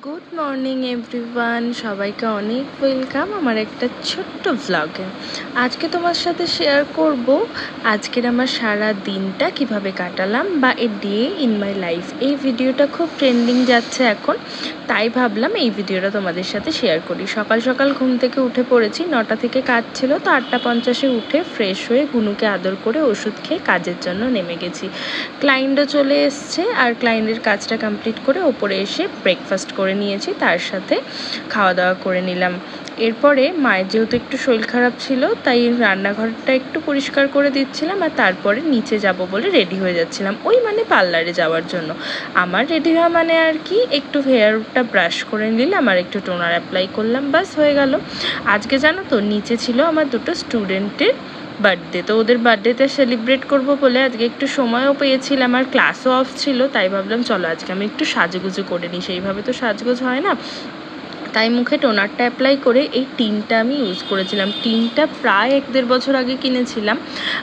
Good morning everyone, সবাইকে অনেক welcome আমার একটা ছোট্ট ভ্লগে। আজকে তোমার সাথে শেয়ার করব আজকের আমার সারা দিনটা কিভাবে কাটালাম, বা a day in my life. এই ভিডিওটা খুব ট্রেন্ডিং যাচ্ছে এখন, তাই ভাবলাম এই ভিডিওটা তোমাদের সাথে শেয়ার করি। সকাল সকাল ঘুম থেকে উঠে পড়েছি, 9টা থেকে কাজ ছিল, তো 8:50-এ উঠে ফ্রেশ হয়ে গুনুকে আদর করে ওষুধ খেয়ে কাজের জন্য নেমে গেছি। ক্লায়েন্টও চলে এসছে, আর ক্লায়েন্টের কাজটা কমপ্লিট করে ওপরে এসে ব্রেকফাস্ট করে নিয়েছি, তার সাথে খাওয়া দাওয়া করে নিলাম। এরপরে মায়ের যেহেতু একটু শরীর খারাপ ছিল, তাই রান্নাঘরটা একটু পরিষ্কার করে দিচ্ছিলাম, আর তারপরে নিচে যাব বলে রেডি হয়ে যাচ্ছিলাম, পার্লারে যাওয়ার জন্য। আমার রেডি হওয়া মানে আর কি, একটু হেয়ারটা ব্রাশ করে নিলাম আর একটু টোনার অ্যাপ্লাই করলাম, বাস হয়ে গেল। আজকে জানো তো, নিচে ছিল আমার দুটো স্টুডেন্টের বার্থডে, তো ওদের বার্থডেতে সেলিব্রেট করব বলে আজকে একটু সময়ও পেয়েছিলাম, আর ক্লাসও অফ ছিল, তাই ভাবলাম চলো আজকে আমি একটু সাজুগুজু করে নিই। সেইভাবে তো সাজগোজ হয় না, তাই মুখে টোনারটা অ্যাপ্লাই করে এই টিনটা আমি ইউজ করেছিলাম। টিনটা প্রায় 1-1.5 বছর আগে কিনেছিলাম।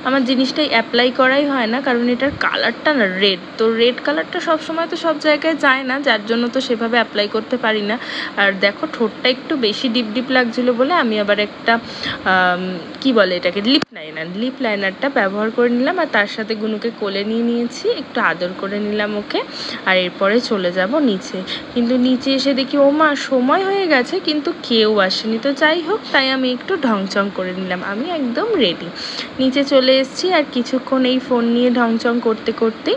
আমার জিনিসটাই অ্যাপ্লাই করাই হয় না, কারণ এটার কালারটা না রেড, তো রেড কালারটা সবসময় তো সব জায়গায় যায় না, যার জন্য তো সেভাবে অ্যাপ্লাই করতে পারি না। আর দেখো, ঠোঁটটা একটু বেশি ডিপ ডিপ লাগছিলো বলে আমি আবার একটা কি বলে এটাকে, লিপ লাইনারটা ব্যবহার করে নিলাম, আর তার সাথে গুনুকে কোলে নিয়ে নিয়েছি, একটু আদর করে নিলাম ওকে। আর এরপরে চলে যাব নিচে। কিন্তু নিচে এসে দেখি ও মা, সময় হয়ে গেছে কিন্তু কেউ আসেনি। তো যাই হোক, তাই আমি একটু ঢংচং করে নিলাম, আমি একদম রেডি। নিচে চলে এসেছি, আর কিছুক্ষণ এই ফোন নিয়ে ঢংচং করতে করতে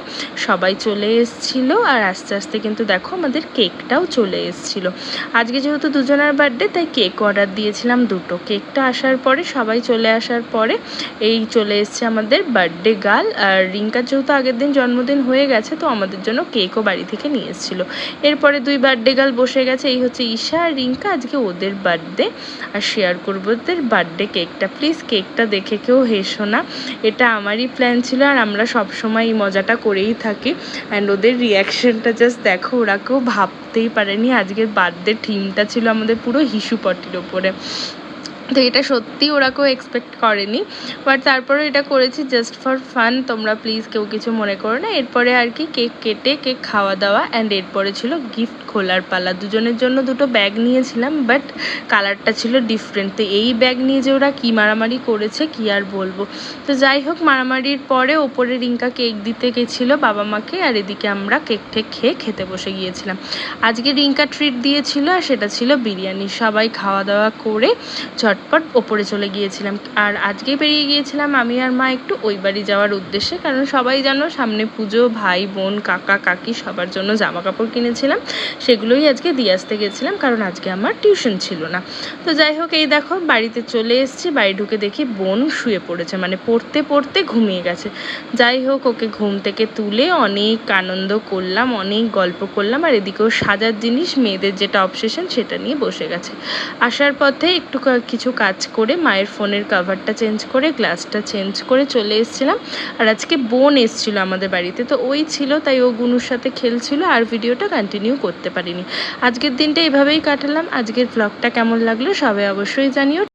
সবাই চলে এসেছিলো, আর আস্তে আস্তে কিন্তু দেখো আমাদের কেকটাও চলে এসেছিলো। আজকে যেহেতু দুজনের বার্থডে, তাই কেক অর্ডার দিয়েছিলাম 2টো। কেকটা আসার পরে, সবাই চলে আসার পরে এই চলে এসছে আমাদের বার্থডে গার্ল। আর রিঙ্কার যেহেতু আগের দিন জন্মদিন হয়ে গেছে, তো আমাদের জন্য কেকও বাড়ি থেকে নিয়ে এসেছিলো। এরপরে 2 বার্থডে গার্ল বসে গেছে, এই হচ্ছে ঈশা আর রিঙ্কা। আজকে ওদের বার্থডে, আর শেয়ার করবো ওদের বার্থডে কেকটা। প্লিজ কেকটা দেখে কেউ হেসো না, এটা আমারই প্ল্যান ছিল, আর আমরা সবসময় এই মজাটা করেই থাকি। অ্যান্ড ওদের রিয়াকশনটা জাস্ট দেখো, ওরা কেউ ভাবতেই পারেনি আজকের বার্থডে থিমটা ছিল আমাদের পুরো হিসুপটির ওপরে। তো এটা সত্যি ওরা কেউ এক্সপেক্ট করেনি, বাট তারপরে এটা করেছি জাস্ট ফর ফান। তোমরা প্লিজ কেউ কিছু মনে করো না। এরপরে আর কি কেক কেটে কেক খাওয়া দাওয়া, অ্যান্ড এরপরে ছিল গিফট খোলার পালা। দুজনের জন্য 2টো ব্যাগ নিয়েছিলাম, বাট কালারটা ছিল ডিফারেন্ট। তো এই ব্যাগ নিয়ে যে ওরা কী মারামারি করেছে কি আর বলবো। তো যাই হোক, মারামারির পরে ওপরে রিঙ্কা কেক দিতে গেছিলো বাবা মাকে, আর এদিকে আমরা কেক ঠেক খেয়ে খেতে বসে গিয়েছিলাম। আজকে রিঙ্কা ট্রিট দিয়েছিল, আর সেটা ছিল বিরিয়ানি। সবাই খাওয়া দাওয়া করে ঝটপট ওপরে চলে গিয়েছিলাম। আর আজকে বেরিয়ে গিয়েছিলাম আমি আর মা একটু ওই বাড়ি যাওয়ার উদ্দেশ্যে, কারণ সবাই জানো সামনে পুজো, ভাই বোন কাকা কাকি সবার জন্য জামা কাপড় কিনেছিলাম, সেগুলোই আজকে দিয়ে আসতে গেছিলাম, কারণ আজকে আমার টিউশন ছিল না। তো যাই হোক, এই দেখো বাড়িতে চলে এসেছি। বাড়ি ঢুকে দেখি বোন শুয়ে পড়েছে, মানে পড়তে পড়তে ঘুমিয়ে গেছে। যাই হোক, ওকে ঘুম থেকে তুলে অনেক আনন্দ করলাম, অনেক গল্প করলাম, আর এদিকেও সাজার জিনিস, মেয়েদের যেটা অবসেশন, সেটা নিয়ে বসে গেছে। আসার পথে একটু কিছু কাজ করে মায়ের ফোনের কভারটা চেঞ্জ করে গ্লাসটা চেঞ্জ করে চলে এসেছিলাম। আর আজকে বোন এসেছিল আমাদের বাড়িতে, তো ওই ছিল, তাই ও গুনুর সাথে খেলছিল, আর ভিডিওটা কন্টিনিউ করতে পারিনি। আজকের দিনটা এইভাবেই কাটালাম। আজকের ব্লগটা কেমন লাগলো সবাই অবশ্যই জানিও।